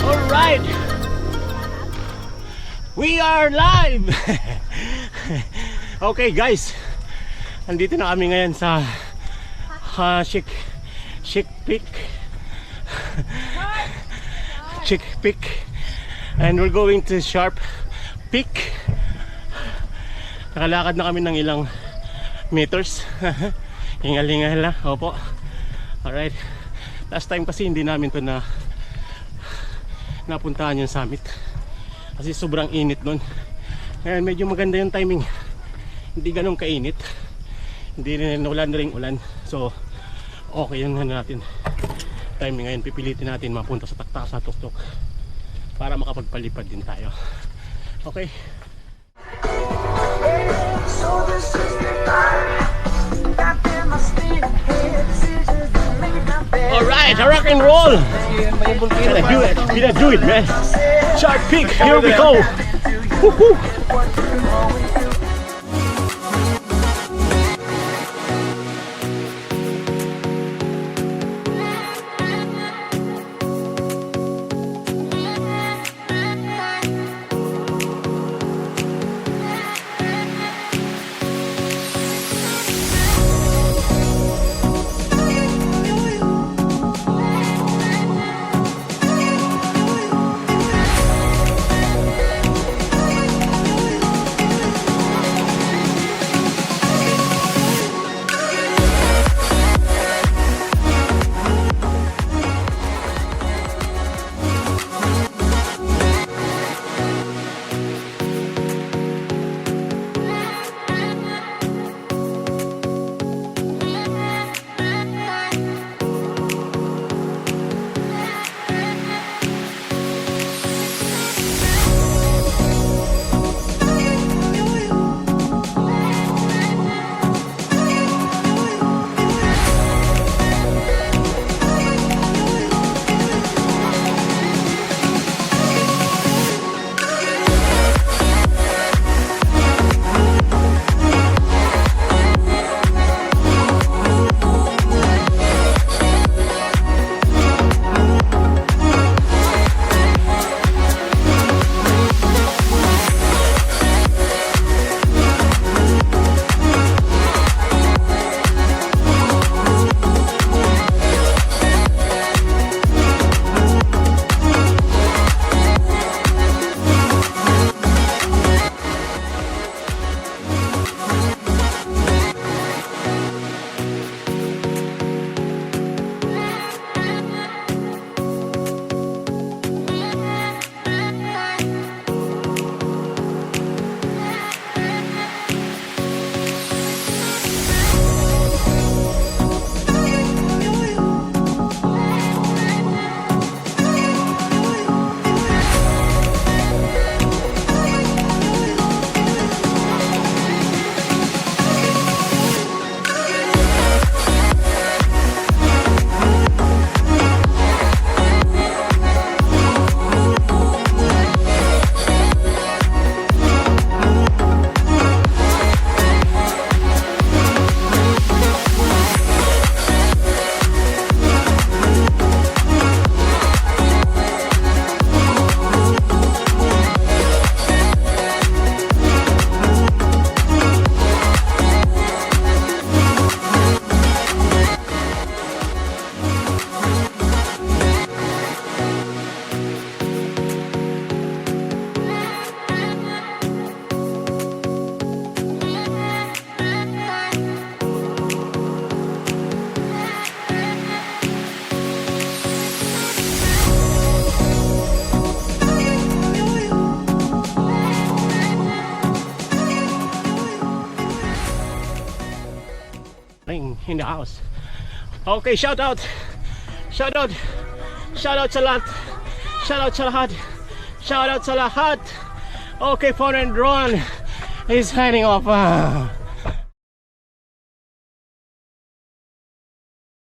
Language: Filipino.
Alright! We are live! Okay guys, andito na kami ngayon sa Chick Peak. Chick Peak. And we're going to Sharp Peak. Nakalakad na kami ng ilang meters. Hingal-hingal na, opo. Alright. Last time kasi hindi namin to napuntahan yung summit. Kasi sobrang init nun. Ngayon medyo maganda yung timing. Hindi ganun kainit. Hindi rin ulan na rin ulan. So, okay yung natin. Timing ngayon, pipilitin natin mapunta sa takta sa tuktok para makapagpalipad din tayo. Okay. Alright, rock and roll. Gonna do it, man. Sharp Peak, here we go. Woohoo. In the house. Okay, shout out sa lahat, shout out sa lahat. Okay, phone and drone is heading off.